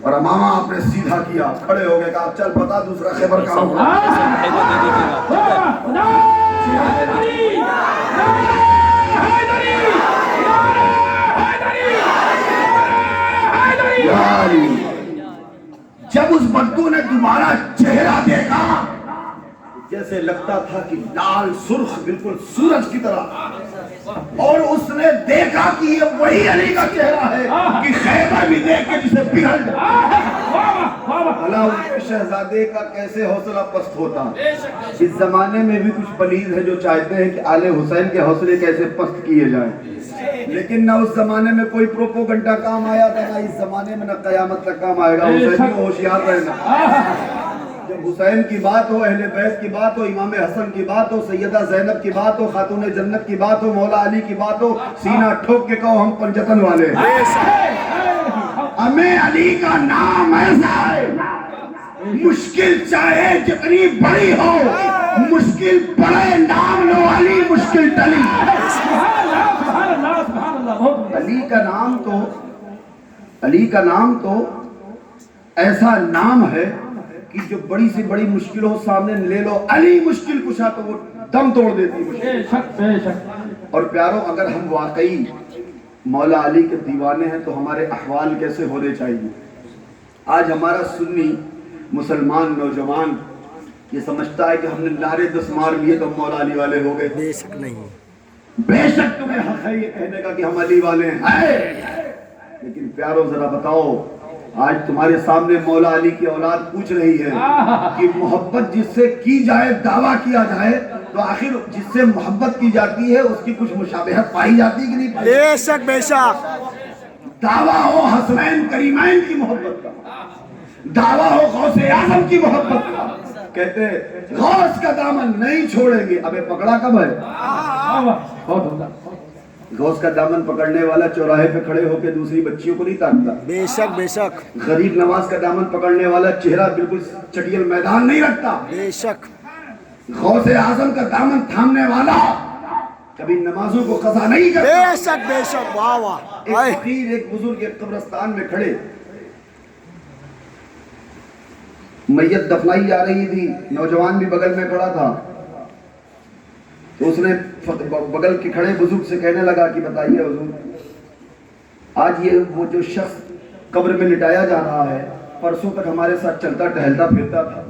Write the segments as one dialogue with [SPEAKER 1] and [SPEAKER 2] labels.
[SPEAKER 1] اور امامہ آپ نے سیدھا کیا، کھڑے ہو گئے، کہا چل بتا دوسرا خیبر کہاں ہوا؟ جب اس بدو نے دوبارہ چہرہ دیکھا جیسے لگتا تھا کہ لال سرخ بالکل سورج کی طرح، اور اس نے دیکھا کہ یہ وہی علی کا چہرہ ہے کہ خیبر بھی دیکھ کے جسے پگھل جائے۔ اللہ ان کے شہزادے کا کیسے حوصلہ پست ہوتا۔ اس زمانے میں بھی کچھ پلیز ہے جو چاہتے ہیں کہ آل حسین کے حوصلے کیسے پست کیے جائیں، لیکن نہ اس زمانے میں کوئی پروپوگنڈا کام آیا تھا، نہ اس زمانے میں، نہ قیامت تک کام آئے گا۔ حسین کو ہوشیار رہنا، جب حسین کی بات ہو، اہل بیت کی بات ہو، امام حسن کی بات ہو، سیدہ زینب کی بات ہو، خاتون جنت کی بات ہو، مولا علی کی بات ہو، سینہ ٹھوک کے کہو ہم پنجتن والے ہیں۔ ہمیں علی کا نام ایسا ہے، مشکل چاہے جتنی بڑی ہو، مشکل پڑے نام لو علی، مشکل ٹلی۔ علی کا نام تو ایسا نام ہے کہ جو بڑی سے بڑی مشکل ہو سامنے لے لو، علی مشکل کشا، تو وہ دم توڑ دیتی مشکل۔ اور پیارو، اگر ہم واقعی مولا علی کے دیوانے ہیں تو ہمارے احوال کیسے ہونے چاہیے؟ آج ہمارا سنی مسلمان نوجوان یہ سمجھتا ہے کہ ہم نے نعرے 10 مار لیے تو مولا علی والے ہو گئے۔
[SPEAKER 2] بے شک نہیں،
[SPEAKER 1] بے شک تمہیں حق ہے یہ کہنے کا کہ ہم علی والے ہیں، لیکن پیارو ذرا بتاؤ، آج تمہارے سامنے مولا علی کی اولاد پوچھ رہی ہے کہ محبت جس سے کی جائے، دعویٰ کیا جائے، تو آخر جس سے محبت کی جاتی ہے اس کی کچھ مشابہت پائی جاتی کہ نہیں؟
[SPEAKER 2] بے شک بے شک۔
[SPEAKER 1] دعویٰ ہو حسنین کریمین کی محبت کا، دعویٰ ہو غوث اعظم کی محبت کا، کہتے ہیں غوث کا دامن نہیں چھوڑیں گے۔ ابے پکڑا کب ہے؟ غوث کا دامن پکڑنے والا چوراہے پہ کھڑے ہو کے دوسری بچیوں کو نہیں تاکتا۔
[SPEAKER 2] بے شک بے شک۔
[SPEAKER 1] غریب نواز کا دامن پکڑنے والا چہرہ بالکل چٹیل میدان نہیں رکھتا۔
[SPEAKER 2] بے شک۔
[SPEAKER 1] غوث اعظم کا دامن تھامنے والا کبھی نمازوں کو قضا نہیں کرتا۔
[SPEAKER 2] بے شک بے شک، واہ واہ۔
[SPEAKER 1] ایک فقیر، ایک بزرگ ایک قبرستان میں کھڑے، میت دفنائی جا رہی تھی، نوجوان بھی بغل میں کھڑا تھا، تو اس نے بغل کے کھڑے بزرگ سے کہنے لگا کہ بتائیے حضور، آج یہ وہ جو شخص قبر میں لٹایا جا رہا ہے، پرسوں تک ہمارے ساتھ چلتا ٹہلتا پھرتا تھا،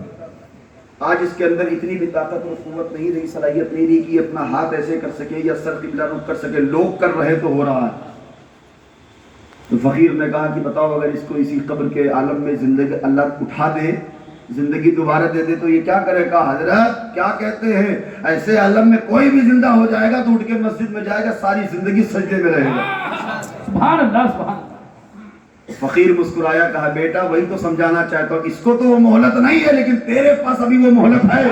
[SPEAKER 1] آج اس کے اندر اتنی بھی طاقت اور قوت نہیں رہی، صلاحیت نہیں رہی کہ اپنا ہاتھ ایسے کر سکے یا سر قبلہ رخ کر سکے، لوگ کر رہے تو ہو رہا ہے۔ تو فقیر نے کہا کہ بتاؤ، اگر اس کو اسی قبر کے عالم میں زندگی اللہ اٹھا دے، زندگی دوبارہ دے دے تو یہ کیا کرے گا؟ حضرت کیا کہتے ہیں، ایسے عالم میں کوئی بھی زندہ ہو جائے گا تو اٹھ کے مسجد میں جائے گا، ساری زندگی سجدے میں رہے گا۔
[SPEAKER 3] سبحان اللہ، سبحان اللہ۔
[SPEAKER 1] فقیر مسکرایا، کہا بیٹا وہی تو سمجھانا چاہتا ہوں، اس کو تو وہ مہلت نہیں ہے لیکن تیرے پاس ابھی وہ مہلت ہے۔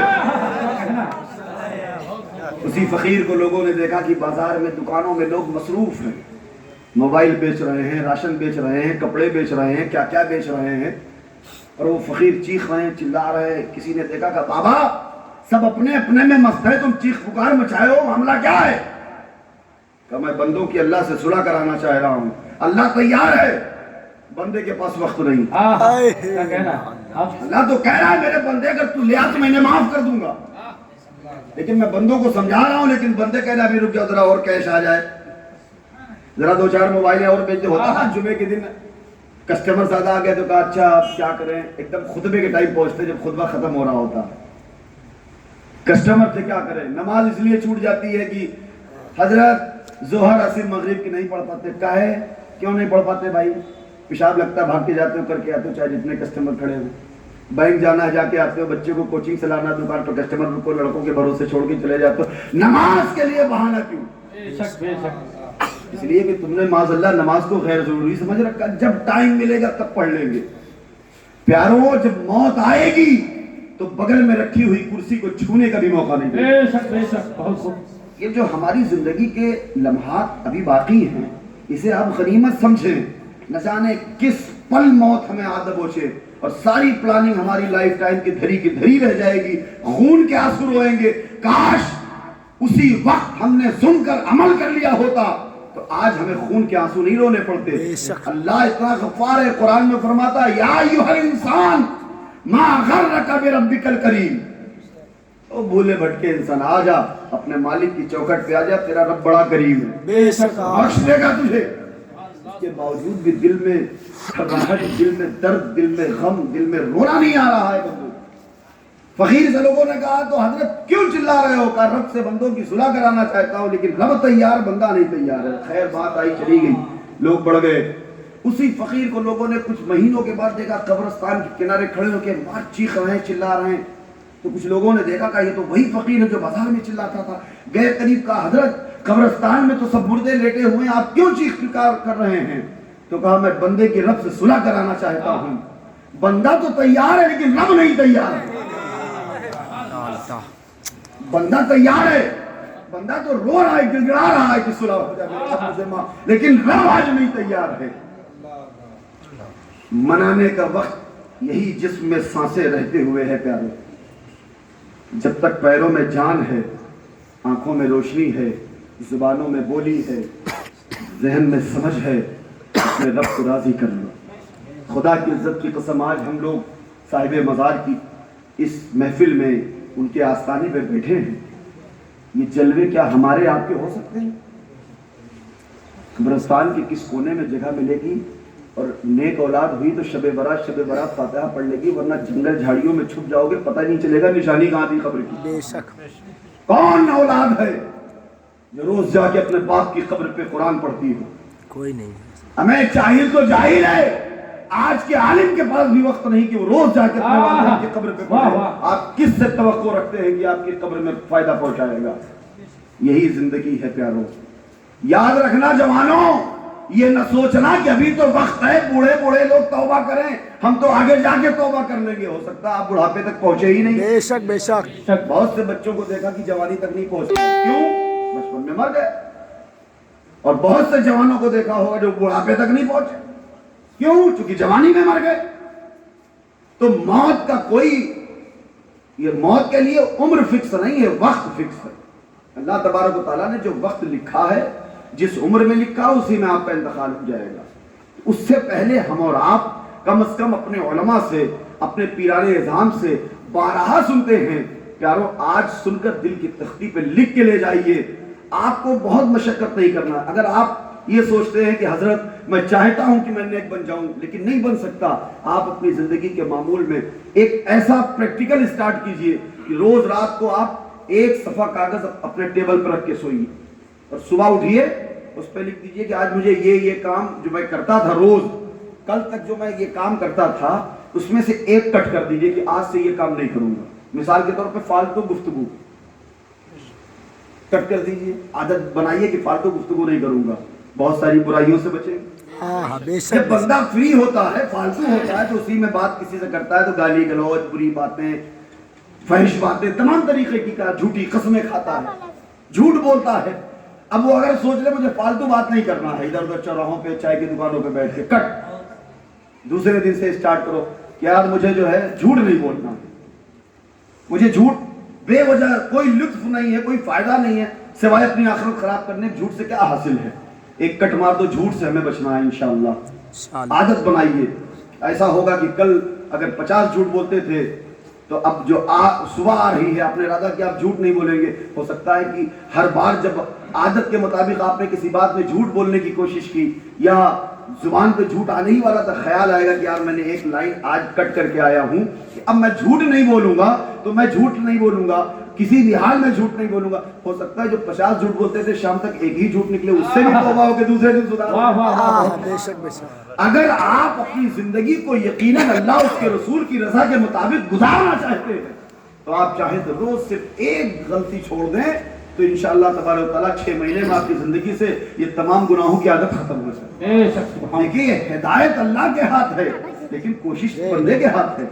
[SPEAKER 1] اسی فقیر کو لوگوں نے دیکھا کہ بازار میں دکانوں میں لوگ مصروف ہیں، موبائل بیچ رہے ہیں، راشن بیچ رہے ہیں، کپڑے بیچ رہے ہیں، کیا کیا بیچ رہے ہیں، اور وہ فقیر چیخ رہے ہیں، چلا رہے ہیں۔ کسی نے دیکھا کہ بابا سب اپنے اپنے میں مست ہے، تم چیخ پکار مچائے ہو، معاملہ کیا ہے؟ کہ میں بندوں کی اللہ سے صلح کرانا چاہ رہا ہوں، اللہ تیار ہے، بندے کے پاس وقت نہیں۔
[SPEAKER 3] کیا کہنا؟
[SPEAKER 1] اللہ تو کہہ رہا ہے میرے بندے اگر تو لیا تو میں نے معاف کر دوں گا، لیکن میں بندوں کو سمجھا رہا ہوں، لیکن بندے کہہ رہا ہے ابھی رک جاؤ ذرا اور کیش آ جائے، ذرا 2-4 موبائلیں اور بیچ دے۔ ہوتا تھا جمعے کے دن کسٹمر زیادہ آ گیا تو کہا اچھا آپ کیا کریں، ایک دم خطبے کے ٹائم پہنچتے جب خطبہ ختم ہو رہا ہوتا، کسٹمر سے کیا کریں، نماز اس لیے چھوٹ جاتی ہے کہ حضرت ظہر عصر مغرب کی نہیں پڑھ پاتے، کہے کیوں نہیں پڑھ پاتے بھائی؟ پیشاب لگتا ہے، بھاگ کے جاتے ہو، کر کے آتے ہو، چاہے جتنے کسٹمر کھڑے ہو، بینک جانا ہے جا کے آتے ہو، بچے کو کوچنگ سے لانا، دکان پر کسٹمر کو لڑکوں کے بھروسے چھوڑ کے چلے جاتے ہو، نماز کے لیے بہانہ کیوں؟
[SPEAKER 3] بے شک بے شک۔
[SPEAKER 1] اس لیے کہ تم نے معاذ اللہ نماز کو غیر ضروری سمجھ رکھا، جب ٹائم ملے گا تب پڑھ لیں گے۔ پیاروں جب موت آئے گی تو بغل میں رکھی ہوئی کرسی کو چھونے کا بھی موقع نہیں دے۔
[SPEAKER 3] بے شک بے شک، بہت خوب۔
[SPEAKER 1] یہ جو ہماری زندگی کے لمحات ابھی باقی ہیں، اسے آپ غنیمت سمجھیں، نہ جانے کس پل موت ہمیں آ دبوچے، اور ساری پلاننگ ہماری لائف ٹائم کی دھری رہ جائے گی، خون کے آنسو روئیں گے، کاش اسی وقت ہم نے سن کر عمل کر لیا ہوتا، تو آج ہمیں خون کے آنسو نہیں رونے پڑتے.
[SPEAKER 2] بے شک.
[SPEAKER 1] اللہ اتنا غفار ہے, قرآن میں فرماتا ہے یا ایھا الانسان ما غرک بربک الکریم. او بھولے بھٹکے انسان, آ جا اپنے مالک کی چوکھٹ پہ آ جا, تیرا رب بڑا کریم ہے,
[SPEAKER 2] بے شک.
[SPEAKER 1] بخش دے گا تجھے. اس کے باوجود بھی دل میں گھبراہٹ, دل میں درد, دل میں غم, دل میں رونا نہیں آ رہا ہے. بندو فقیر سے لوگوں نے کہا تو حضرت کیوں چلا رہے ہو؟ کہا رب سے بندوں کی صلح کرانا چاہتا ہوں, لیکن رب تیار, بندہ نہیں تیار ہے. خیر بات آئی چلی گئی, لوگ بڑھ گئے. اسی فقیر کو لوگوں نے کچھ مہینوں کے بعد دیکھا قبرستان کے کنارے کھڑے ہو کے مار چیخ رہے ہیں, چلا رہے ہیں. تو کچھ لوگوں نے دیکھا کہ یہ تو وہی فقیر ہے جو بازار میں چلاتا تھا. گئے قریب, کہا حضرت قبرستان میں تو سب مردے لیٹے ہوئے ہیں, آپ کیوں چیخ پکار کر رہے ہیں؟ تو کہا میں بندے کی رب سے صلح کرانا چاہتا ہوں. بندہ تو تیار ہے لیکن رب نہیں تیار ہے. بندہ تیار ہے, بندہ تو رو رہا ہے, گڑگڑا رہا ہے کہ صلح ہو جائے, لیکن رب آج نہیں تیار ہے. منانے کا وقت یہی جسم میں سانسیں رہتے ہوئے ہے پیارے. جب تک پیروں میں جان ہے, آنکھوں میں روشنی ہے, زبانوں میں بولی ہے, ذہن میں سمجھ ہے, اپنے رب کو راضی کر لو. خدا کی عزت کی قسم, آج ہم لوگ صاحب مزار کی اس محفل میں ان کے آستانے پہ بیٹھے ہیں. یہ جلوے کیا ہمارے آپ کے ہو سکتے ہیں؟ قبرستان کے کس کونے میں جگہ ملے گی اور نیک اولاد ہوئی تو شب برات فاتحہ پڑھ لے گی, ورنہ جنگل جھاڑیوں میں چھپ جاؤ گے, پتہ نہیں چلے گا نشانی کہاں تھی قبر کی.
[SPEAKER 2] بے شک.
[SPEAKER 1] کون اولاد ہے جو روز جا کے اپنے باپ کی قبر پہ قرآن پڑھتی ہو؟
[SPEAKER 2] کوئی نہیں.
[SPEAKER 1] ہمیں جاہل تو جاہل ہے, آج کے عالم کے پاس بھی وقت نہیں کہ وہ روز جا کے اپنے والدین کی قبر پہ پڑھے. آپ کس سے توقع رکھتے ہیں کہ آپ کی قبر میں فائدہ پہنچائے گا؟ یہی زندگی ہے پیاروں. یاد رکھنا جوانوں, یہ نہ سوچنا کہ ابھی تو وقت ہے, بوڑھے بوڑھے لوگ توبہ کریں, ہم تو آگے جا کے توبہ کر لیں گے. ہو سکتا ہے آپ بڑھاپے تک پہنچے ہی نہیں.
[SPEAKER 2] بے شک. بے شک.
[SPEAKER 1] بہت سے بچوں کو دیکھا کہ جوانی تک نہیں پہنچے, کیوں؟ بچپن میں مر گئے. اور بہت سے جوانوں کو دیکھا ہوگا جو بڑھاپے تک نہیں پہنچے, کیوں؟ چونکہ جوانی میں مر گئے. تو موت کا کوئی, یہ موت کے لیے عمر فکس نہیں ہے, وقت فکس ہے. اللہ تبارک و تعالیٰ نے جو وقت لکھا ہے, جس عمر میں لکھا اسی میں آپ کا انتقال ہو جائے گا. اس سے پہلے ہم اور آپ کم از کم اپنے علماء سے, اپنے پیران اعظام سے بارہا سنتے ہیں. پیارو, آج سن کر دل کی تختی پہ لکھ کے لے جائیے. آپ کو بہت مشقت نہیں کرنا. اگر آپ یہ سوچتے ہیں کہ حضرت میں چاہتا ہوں کہ میں نیک بن جاؤں لیکن نہیں بن سکتا, آپ اپنی زندگی کے معمول میں ایک ایسا پریکٹیکل اسٹارٹ کیجئے کہ روز رات کو آپ ایک صفحہ کاغذ اپنے ٹیبل پر رکھ کے سوئیے, اور صبح اٹھیے اس پہ لکھ دیجئے کہ آج مجھے یہ کام جو میں کرتا تھا روز, کل تک جو میں یہ کام کرتا تھا اس میں سے ایک کٹ کر دیجئے کہ آج سے یہ کام نہیں کروں گا. مثال کے طور پہ فالتو گفتگو کٹ کر دیجئے, عادت بنائیے کہ فالتو گفتگو نہیں کروں گا, بہت ساری برائیوں سے بچیں.
[SPEAKER 2] ہاں بے
[SPEAKER 1] جب
[SPEAKER 2] شک.
[SPEAKER 1] بندہ فری ہوتا ہے, فالتو ہوتا ہے, تو اسی میں بات کسی سے کرتا ہے تو گالی گلوچ, بری باتیں, فحش باتیں, تمام طریقے کی جھوٹی قسمیں کھاتا ہے, جھوٹ بولتا ہے. اب وہ اگر سوچ لے مجھے فالتو بات نہیں کرنا ہے, ادھر ادھر چوراہوں پہ, چائے کی دکانوں پہ بیٹھ کے, کٹ. دوسرے دن سے اسٹارٹ کرو کہ یار مجھے جو ہے جھوٹ نہیں بولنا, مجھے جھوٹ بے وجہ کوئی لطف نہیں ہے, کوئی فائدہ نہیں ہے, سوائے اپنی آخرت خراب کرنے. جھوٹ سے کیا حاصل ہے؟ ایک کٹ مار دو, جھوٹ سے ہمیں بچنا ہے انشاءاللہ. عادت بنائیے. ایسا ہوگا کہ کل اگر 50 جھوٹ بولتے تھے تو اب جو صبح آ رہی ہے آپ نے ارادہ کہ آپ جھوٹ نہیں بولیں گے. ہو سکتا ہے کہ ہر بار جب عادت کے مطابق آپ نے کسی بات میں جھوٹ بولنے کی کوشش کی یا زبان پہ جھوٹ آنے ہی والا تھا, خیال آئے گا کہ یار میں نے ایک لائن آج کٹ کر کے آیا ہوں کہ اب میں جھوٹ نہیں بولوں گا, تو میں جھوٹ نہیں بولوں گا, کسی بھی حال میں جھوٹ نہیں بولوں گا. ہو سکتا ہے جو 50 جھوٹ بولتے تھے شام تک ایک ہی جھوٹ نکلے, اس سے بھی توبہ ہو کے دوسرے دن سدھار.
[SPEAKER 2] بے شک. بے شک.
[SPEAKER 1] اگر آپ اپنی زندگی کو یقیناً اللہ اس کے رسول کی رضا کے مطابق گزارنا چاہتے ہیں تو آپ چاہیں تو روز صرف ایک غلطی چھوڑ دیں تو انشاءاللہ تبارک و تعالیٰ 6 مہینے میں آپ کی زندگی سے یہ تمام گناہوں کی عادت ختم ہو جائے. دیکھیے ہدایت اللہ کے ہاتھ ہے لیکن کوشش بندے کے ہاتھ ہے.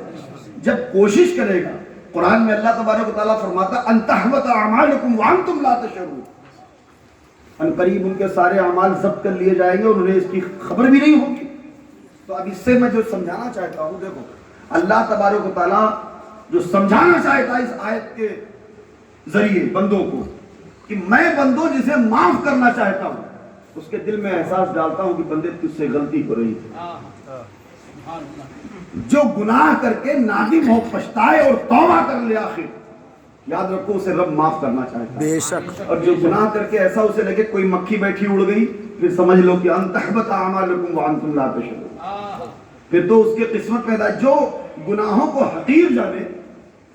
[SPEAKER 1] جب کوشش کرے گا, قرآن میں اللہ تبارک و تعالیٰ فرماتا ان تحبط اعمالکم وانتم لا تشعرون, ان قریب ان کے سارے اعمال ضبط کر لیے جائیں گے اور انہیں اس کی خبر بھی نہیں ہوگی. تو اب اس سے میں جو سمجھانا چاہتا ہوں, دیکھو اللہ تبارک و تعالیٰ جو سمجھانا چاہتا ہے اس آیت کے ذریعے بندوں کو کہ میں بندوں جسے معاف کرنا چاہتا ہوں اس کے دل میں احساس ڈالتا ہوں کہ بندے تجھ سے غلطی ہو رہی ہے. جو گناہ کر کے نادم ہو پچھتائے اور توبہ کر لے آخر یاد رکھو اسے رب معاف کرنا چاہتا ہے.
[SPEAKER 2] بے شک
[SPEAKER 1] اور جو گناہ کر کے ایسا اسے لگے کوئی مکھی بیٹھی اڑ گئی پھر سمجھ لو کہ ان تحبط اعمالکم وانتم لا تشعرون. پھر تو اس کی قسمت میں جو گناہوں کو حقیر جانے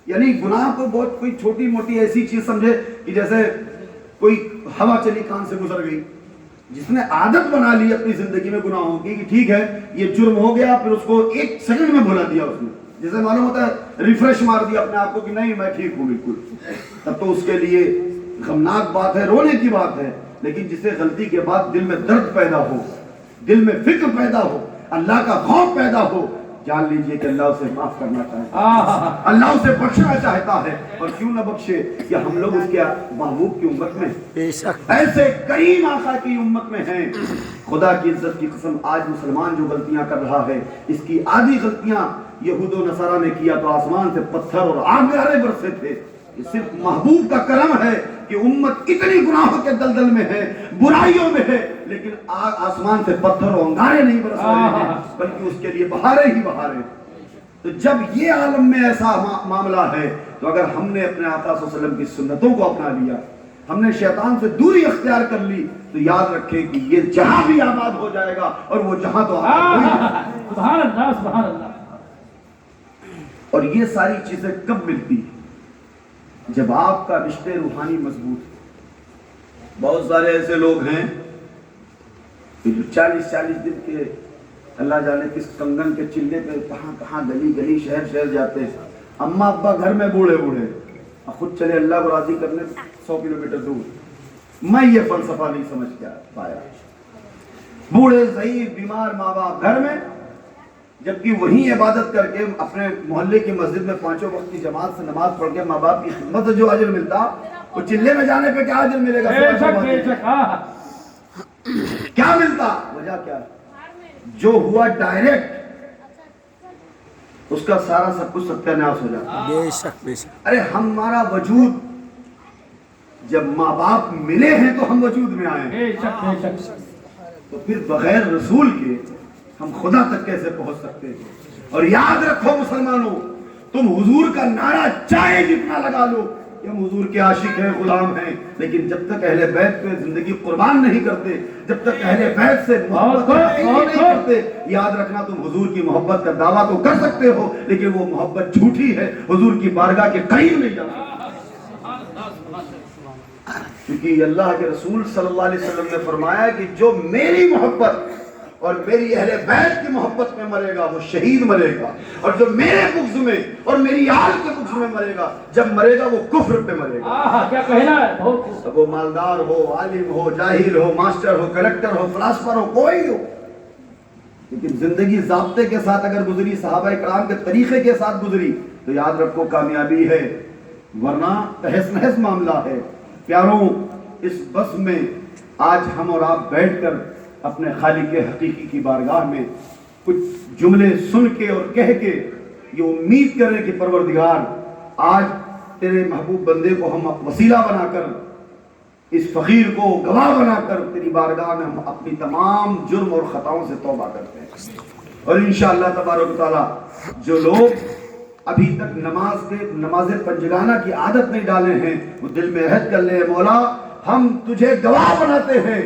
[SPEAKER 1] یعنی گناہ کو بہت کوئی چھوٹی موٹی ایسی چیز سمجھے کہ جیسے کوئی ہوا چلی کان سے گزر گئی. جس نے عادت بنا لی اپنی زندگی میں گناہوں کی کہ ٹھیک ہے یہ جرم ہو گیا پھر اس کو ایک سیکنڈ میں بھلا دیا اس نے جیسے معلوم ہوتا ہے ریفریش مار دیا اپنے آپ کو کہ نہیں میں ٹھیک ہوں بالکل تب تو اس کے لیے غمناک بات ہے رونے کی بات ہے. لیکن جسے غلطی کے بعد دل میں درد پیدا ہو دل میں فکر پیدا ہو اللہ کا خوف پیدا ہو جان لیجئے کہ اللہ اسے معاف کرنا چاہتا ہے اللہ اسے بخشنا چاہتا ہے. اور کیوں نہ بخشے کہ ہم لوگ اس کے محبوب کی امت میں
[SPEAKER 2] بے شک
[SPEAKER 1] ایسے کریم آقا کی امت میں ہیں. خدا کی عزت کی قسم آج مسلمان جو غلطیاں کر رہا ہے اس کی آدھی غلطیاں یہود و نصارہ نے کیا تو آسمان سے پتھر اور آنگارے برسے تھے. یہ صرف محبوب کا کرم ہے کہ امت اتنی گناہوں کے دلدل میں ہے برائیوں میں ہے لیکن آسمان سے پتھر و انگارے نہیں برس رہے ہیں بلکہ اس کے لیے بہاریں ہی بہاریں. تو جب یہ عالم میں ایسا معاملہ ہے تو اگر ہم نے اپنے آقا صلی اللہ علیہ وسلم کی سنتوں کو اپنا لیا ہم نے شیطان سے دوری اختیار کر لی تو یاد رکھیں کہ یہ جہاں بھی آباد ہو جائے گا اور وہ جہاں تو آباد ہو جائے گا.
[SPEAKER 3] سبحان اللہ سبحان اللہ.
[SPEAKER 1] اور یہ ساری چیزیں کب ملتی ہیں جب آپ کا رشتے روحانی مضبوط ہے. بہت سارے ایسے لوگ ہیں کہ جو 40 دن کے اللہ جانے کس کنگن کے چلے پہ کہاں کہاں گلی گلی شہر شہر جاتے ہیں. اماں ابا گھر میں بوڑھے خود چلے اللہ کو راضی کرنے 100 کلومیٹر دور. میں یہ فلسفہ نہیں سمجھ پایا. بوڑھے ضعیف بیمار ماں باپ گھر میں جبکہ وہیں عبادت کر کے اپنے محلے کی مسجد میں 5 وقت کی جماعت سے نماز پڑھ کے ماں باپ کی خدمت سے جو اجر ملتا وہ چلے میں جانے پہ کیا اجر ملے گا
[SPEAKER 3] بے شک بے شک.
[SPEAKER 1] کیا ملتا وجہ کیا ہے جو ہوا ڈائریکٹ اس کا سارا سب کچھ ستیہ ناش ہو جاتا.
[SPEAKER 2] بے شک بے شک
[SPEAKER 1] ارے ہمارا وجود جب ماں باپ ملے ہیں تو ہم وجود میں آئے ہیں
[SPEAKER 3] بے شک بے شک.
[SPEAKER 1] تو پھر بغیر رسول کے ہم خدا تک کیسے پہنچ سکتے ہیں. اور یاد رکھو مسلمانوں تم حضور کا نعرہ چاہے جتنا لگا لو کہ ہم حضور کے عاشق ہیں غلام ہیں لیکن جب تک اہل بیت پہ زندگی قربان نہیں کرتے جب تک اہل بیت سے محبت نہیں کرتے یاد رکھنا تم حضور کی محبت کا دعویٰ تو کر سکتے ہو لیکن وہ محبت جھوٹی ہے حضور کی بارگاہ کے قریب نہیں جا سکتے. کیونکہ اللہ کے رسول صلی اللہ علیہ وسلم نے فرمایا کہ جو میری محبت اور میری اہل بیت کی محبت میں مرے گا وہ شہید مرے گا اور جو میرے بغض میں اور میری آل کے بغض میں مرے گا جب مرے گا وہ کفر پہ مرے گا.
[SPEAKER 3] کیا کہنا ہے بہت.
[SPEAKER 1] اب وہ مالدار ہو عالم ہو جاہل ہو ماسٹر ہو کلیکٹر ہو فلاسفر ہو کوئی ہو لیکن زندگی ضابطے کے ساتھ اگر گزری صحابہ کرام کے طریقے کے ساتھ گزری تو یاد رکھو کامیابی ہے ورنہ تہس نہس معاملہ ہے. پیاروں اس بس میں آج ہم اور آپ بیٹھ کر اپنے خالق حقیقی کی بارگاہ میں کچھ جملے سن کے اور کہہ کے یہ امید کریں کہ پروردگار آج تیرے محبوب بندے کو ہم وسیلہ بنا کر اس فقیر کو گواہ بنا کر تیری بارگاہ میں ہم اپنی تمام جرم اور خطاؤں سے توبہ کرتے ہیں. اور انشاءاللہ تبارک و تعالی جو لوگ ابھی تک نماز پنجگانہ کی عادت نہیں ڈالے ہیں وہ دل میں عہد کر لے مولا ہم تجھے گواہ بناتے ہیں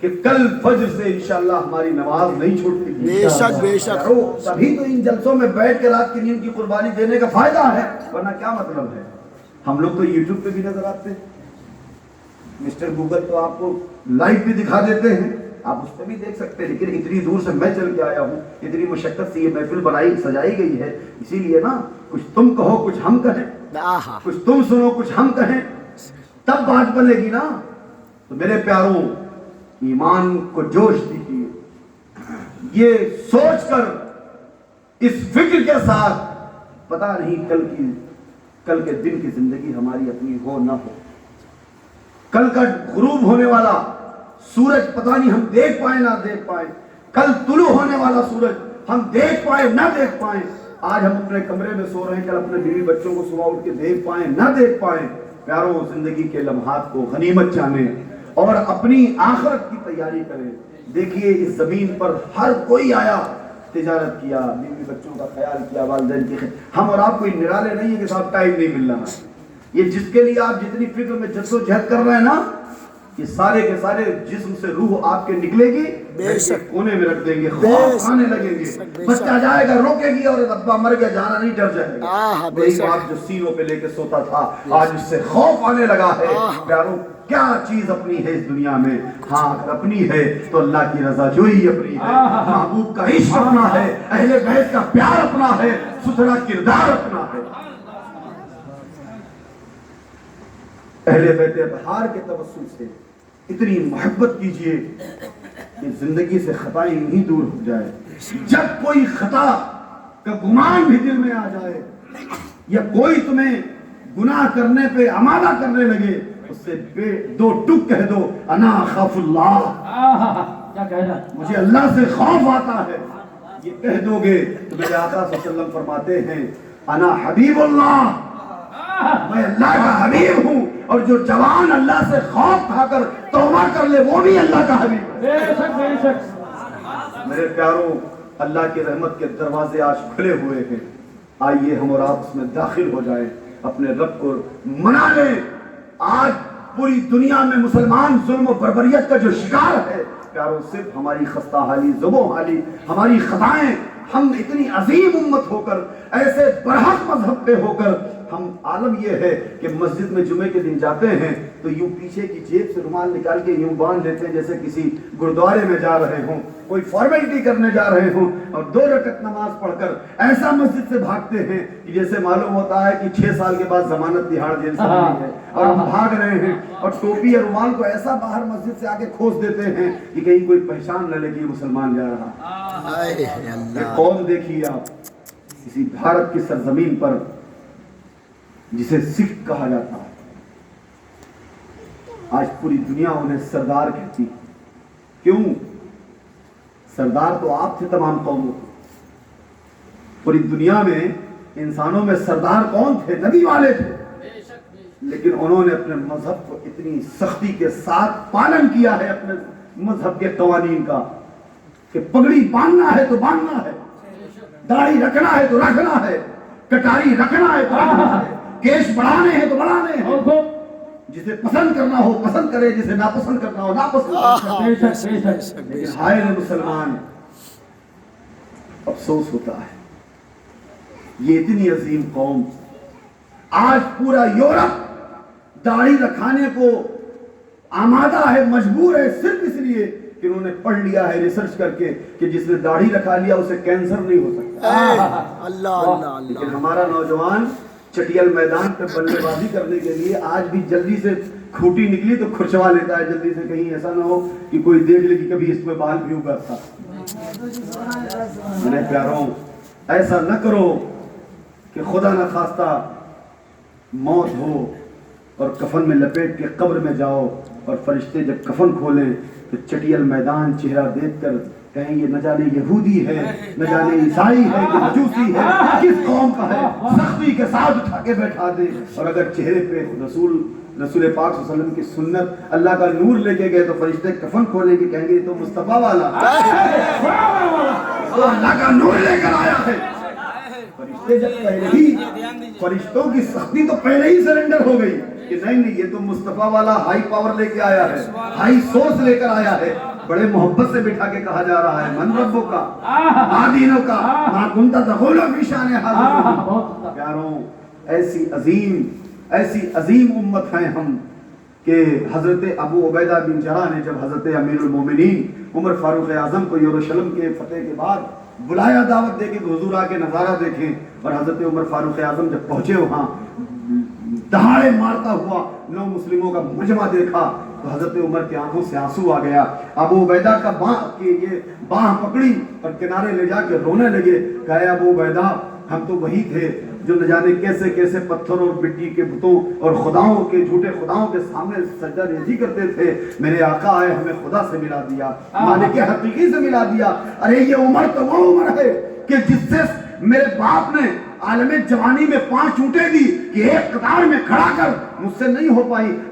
[SPEAKER 1] کہ کل فجر سے انشاءاللہ ہماری نماز نہیں چھوٹتی.
[SPEAKER 2] بے شک بے شک.
[SPEAKER 1] تبھی تو ان جلسوں میں بیٹھ کے رات کی نیند کی قربانی دینے کا فائدہ ہے ورنہ کیا مطلب ہے. ہم لوگ تو یوٹیوب پہ بھی نظر آتے ہیں مسٹر گوگل تو آپ کو لائیو بھی دکھا دیتے ہیں آپ اس پہ بھی دیکھ سکتے ہیں لیکن اتنی دور سے میں چل کے آیا ہوں اتنی مشقت سے یہ محفل بنائی سجائی گئی ہے اسی لیے نا کچھ تم کہو کچھ ہم کہیں کچھ تم سنو کچھ ہم کہیں تب بات بنے گی نا. تو میرے پیاروں ایمان کو جوش دیجیے یہ سوچ کر اس فکر کے ساتھ پتہ نہیں کل کے دن کی زندگی ہماری اپنی ہو نہ ہو کل کا غروب ہونے والا سورج پتہ نہیں ہم دیکھ پائیں نہ دیکھ پائیں کل طلوع ہونے والا سورج ہم دیکھ پائیں نہ دیکھ پائیں. آج ہم اپنے کمرے میں سو رہے ہیں کل اپنے بیوی بچوں کو صبح اٹھ کے دیکھ پائیں نہ دیکھ پائیں. پیاروں زندگی کے لمحات کو غنیمت جانیں اور اپنی آخرت کی تیاری کریں. دیکھیے اس زمین پر ہر کوئی آیا, تجارت کیا, بیوی بچوں کا خیال کیا, والدین کی ہم اور آپ کوئی نرالے نہیں ہے کہ صاحب ٹائم نہیں مل رہا. یہ جس کے لیے آپ جتنی فکر میں جدوجہد کر رہے ہیں نا, یہ سارے کے سارے جسم سے روح آپ کے نکلے گی, کونے میں رکھ دیں گے, خوف آنے لگیں گے, بچہ جائے گا روکے گی اور ابا مر گیا جانا نہیں, ڈر جائے گا. میری باپ جو سینوں پہ لے کے سوتا تھا آج اس سے خوف آنے لگا ہے. پیاروں کیا چیز اپنی ہے اس دنیا میں؟ ہاں اگر اپنی ہے تو اللہ کی رضا جوئی اپنی ہے, محبوب کا عشق اپنا ہے, اہل بیت کا پیار اپنا ہے, ستھرا کردار اپنا ہے. اہل بیت اطہار کے توسل سے اتنی محبت کیجئے کہ زندگی سے خطائیں نہیں دور ہو جائے. جب کوئی خطا کا گمان بھی دل میں آ جائے یا کوئی تمہیں گناہ کرنے پہ آمادہ کرنے لگے, اس سے دو ٹک کہہ دو, انا خاف اللہ,
[SPEAKER 3] کیا کہنا,
[SPEAKER 1] مجھے اللہ سے خوف آتا ہے. یہ کہہ دو گے تو میرے آقا صلی اللہ علیہ وسلم فرماتے ہیں انا حبیب اللہ, میں اللہ کا حبیب ہوں. اور جو جوان اللہ سے خوف کھا کر توبہ کر لے وہ بھی اللہ کا حبیب ہے.
[SPEAKER 3] بے شک بے شک.
[SPEAKER 1] میرے پیاروں, اللہ کی رحمت کے دروازے آج کھلے ہوئے ہیں. آئیے ہم اور آپ اس میں داخل ہو جائیں, اپنے رب کو منا لیں. آج پوری دنیا میں مسلمان ظلم و بربریت کا جو شکار ہے, پیاروں صرف ہماری خستہ حالی, زبوں حالی, ہماری خطائیں. ہم اتنی عظیم امت ہو کر, ایسے برحق مذہب پہ ہو کر, ہم عالم یہ ہے کہ مسجد میں جمعے کے دن جاتے ہیں تو یوں پیچھے کی جیب سے رومال نکال کے یوں باندھ لیتے ہیں جیسے کسی گردوارے میں جا رہے ہوں, کوئی فارمیلٹی کرنے جا رہے ہوں, اور 2 رکعت نماز پڑھ کر ایسا مسجد سے بھاگتے ہیں کہ جیسے معلوم ہوتا ہے کہ 6 سال کے بعد ضمانت تہاڑ جیل سے ملی ہے, اور ہم بھاگ رہے ہیں. اور ٹوپی اور رومال کو ایسا باہر مسجد سے آگے کھوس دیتے ہیں کہ کہیں کوئی پہچان نہ لگے مسلمان جا رہا. یہ قوم دیکھیے آپ, کسی بھارت کی سرزمین پر جسے سکھ کہا جاتا ہے, آج پوری دنیا انہیں سردار کہتی. کیوں؟ سردار تو آپ تھے تمام قوموں. پوری دنیا میں انسانوں میں سردار کون تھے؟ نبی والے تھے. لیکن انہوں نے اپنے مذہب کو اتنی سختی کے ساتھ پالن کیا ہے, اپنے مذہب کے قوانین کا, کہ پگڑی باندھنا ہے تو باندھنا ہے, داڑھی رکھنا ہے تو رکھنا ہے, کٹاری رکھنا ہے تو رکھنا ہے, کیش بڑھانے ہیں تو بڑھانے ہیں. جسے پسند کرنا ہو پسند کرے, جسے ناپسند کرنا ہو ناپسند کرے. لیکن ہائے مسلمان, افسوس ہوتا ہے یہ اتنی عظیم قوم, آج پورا یورپ داڑھی رکھانے کو آمادہ ہے, مجبور ہے, صرف اس لیے کہ انہوں نے پڑھ لیا ہے ریسرچ کر کے کہ جس نے داڑھی رکھا لیا اسے کینسر نہیں ہو سکتا.
[SPEAKER 2] اللہ.
[SPEAKER 1] لیکن ہمارا نوجوان چٹیل میدان پہ بلے بازی کرنے کے لیے آج بھی جلدی سے کھوٹی نکلی تو کھرچوا لیتا ہے جلدی سے, کہیں ایسا نہ ہو کہ کوئی دیکھ لے کہ کبھی اس میں بال بھی اگا تھا. میرے پیاروں, ایسا نہ کرو کہ خدا نہ خواستہ موت ہو اور کفن میں لپیٹ کے قبر میں جاؤ, اور فرشتے جب کفن کھولیں تو چٹیل میدان چہرہ دیکھ کر کہیں یہ نہ جانے یہودی ہے, نہ جانے عیسائی ہے, کہ مجوسی ہے, کس قوم کا ہے, سختی کے ساتھ اٹھا کے بیٹھا دے. اور اگر چہرے پہ رسول پاک صلی اللہ علیہ وسلم کی سنت, اللہ کا نور لے کے گئے تو فرشتے کفن کھولیں گے, کہیں گے تو مصطفیٰ والا تو اللہ کا نور لے کر آیا ہے. فرشتے جب پہلے ہی, فرشتوں کی سختی تو پہلے ہی سرنڈر ہو گئی کہ نہیں یہ تو مصطفیٰ والا ہائی پاور لے کے آیا ہے, ہائی سورس لے کر آیا ہے. بڑے محبت سے بٹھا کے کہا جا رہا ہے من ربوں کا, آدینوں کا, ما کنت تقول فی شان حاضر. پیاروں, ایسی عظیم امت ہیں ہم کہ حضرت ابو عبیدہ بن جراح نے جب حضرت امیر المومنین عمر فاروق اعظم کو یروشلم کے فتح کے بعد بلایا دعوت دے کے حضور آ کے نظارہ دیکھیں, اور حضرت عمر فاروق اعظم جب پہنچے وہاں دہاڑے مارتا ہوا 9 مسلموں کا مجمع دیکھا تو حضرت عمر کی آنکھوں سے آنسو آ گیا. ابو عبیدہ کا باہ پکڑی اور کنارے لے جا کے رونے لگے. کہا ابو عبیدہ ہم تو وہی تھے جو نہ جانے کیسے کیسے پتھر اور مٹی کے بتوں اور خداؤں کے, جھوٹے خداؤں کے سامنے سجدہ ریزی کرتے تھے. میرے آقا آئے ہمیں خدا سے ملا دیا, مالک حقیقی سے ملا دیا. ارے یہ عمر تو وہ عمر ہے کہ جس سے میرے باپ نے عالم جوانی میں 5 اونٹیں دی کہ ایک قطار میں کھڑا کر, مجھ سے نہیں ہو پائی.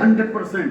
[SPEAKER 1] 100%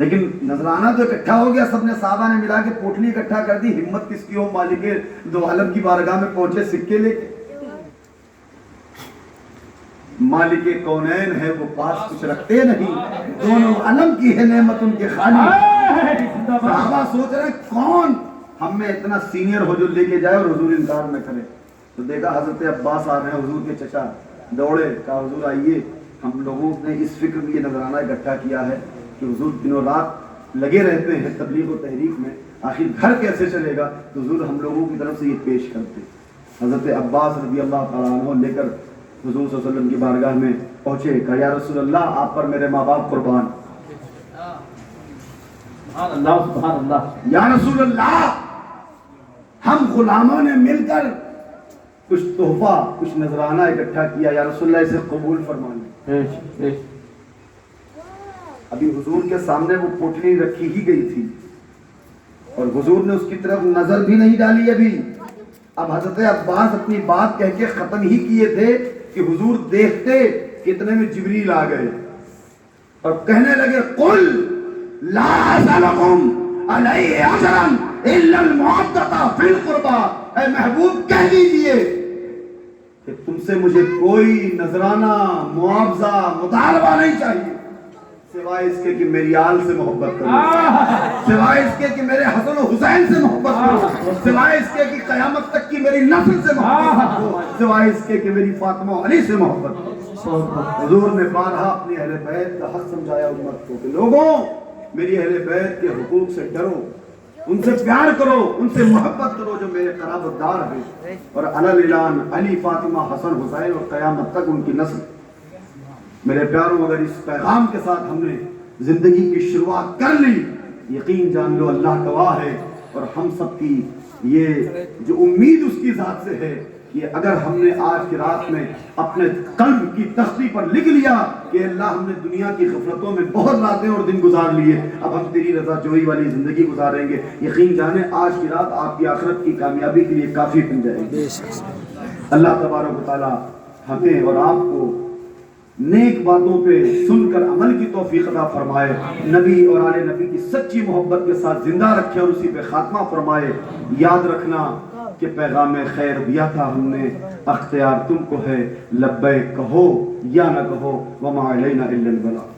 [SPEAKER 1] لیکن نذرانہ تو اکٹھا ہو گیا، سب نے صحابہ نے ملا کے پوٹلی اکٹھا کر دی، ہمت کس کی ہو مالک دو عالم کی بارگاہ میں پہنچے سکے لے کے، مالک کونین ہے وہ پاس کچھ رکھتے نہیں، دونوں عالم کی ہے نعمت ان کے خالی۔ صحابہ سوچ رہے کون ہم میں اتنا سینئر ہو جو لے کے جائے اور حضور انکار نہ کرے، تو دیکھا حضرت عباس آ رہے ہیں حضور کے چچا، دوڑے، کہا حضور آئیے، ہم لوگوں نے اس فکر میں یہ نذرانہ اکٹھا کیا ہے کہ حضور دنوں رات لگے رہتے ہیں تبلیغ و تحریک میں، آخر گھر کیسے چلے گا، تو حضور ہم لوگوں کی طرف سے یہ پیش کرتے۔ حضرت عباس رضی اللہ تعالیٰ عنہ لے کر حضور صلی اللہ علیہ وسلم کی بارگاہ میں پہنچے، کہا یا رسول اللہ آپ پر میرے ماں باپ قربان،
[SPEAKER 3] سبحان اللہ سبحان اللہ،
[SPEAKER 1] یا رسول اللہ ہم غلاموں نے مل کر کچھ تحفہ کچھ نذرانہ اکٹھا کیا، یا رسول اللہ اسے قبول فرما لیں۔ ابھی حضور کے سامنے وہ پوٹلی رکھی ہی گئی تھی اور حضور نے اس کی طرف نظر بھی نہیں ڈالی ابھی، اب حضرت عباس اپنی بات کہہ کے ختم ہی کیے تھے کہ حضور دیکھتے کتنے میں جبریل آ گئے اور کہنے لگے قل لا اسألکم علیہ اجرا الا المودۃ فی القربى، اے محبوب کہہ دیجئے کہ تم سے مجھے کوئی نذرانہ معاوضہ مطالبہ نہیں چاہیے سوائے اس کے کہ میری آل سے محبت کرو، سوائے اس کے کہ میرے حسن و حسین سے محبت کرو، سوائے اس کے کہ قیامت تک کی میری نسل سے محبت کرو، سوائے اس کے کہ میری فاطمہ و علی سے محبت کرو۔ حضور نے بارہا اپنی اہل بیت کا حق سمجھایا امت کو کہ لوگوں میری اہل بیت کے حقوق سے ڈرو، ان سے پیار کرو، ان سے محبت کرو جو میرے قرابت دار ہیں، اور علاللان علی فاطمہ حسن حسین اور قیامت تک ان کی نسل۔ میرے پیاروں اگر اس پیغام کے ساتھ ہم نے زندگی کی شروعات کر لی، یقین جان لو اللہ گواہ ہے، اور ہم سب کی یہ جو امید اس کی ذات سے ہے کہ اگر ہم نے آج کی رات میں اپنے قلب کی تختی پر لکھ لیا کہ اللہ ہم نے دنیا کی غفلتوں میں بہت راتیں اور دن گزار لیے، اب ہم تیری رضا جوئی والی زندگی گزاریں گے، یقین جانیں آج کی رات آپ کی آخرت کی کامیابی کے لیے کافی بن جائے گی۔ اللہ تبارک و تعالی ہمیں اور آپ کو نیک باتوں پہ سن کر عمل کی توفیق عطا فرمائے، نبی اور آل نبی کی سچی محبت کے ساتھ زندہ رکھے اور اسی پہ خاتمہ فرمائے۔ یاد رکھنا کہ پیغام خیر دیا تھا ہم نے، اختیار تم کو ہے، لبیک کہو یا نہ کہو، وما علینا الا البلاغ۔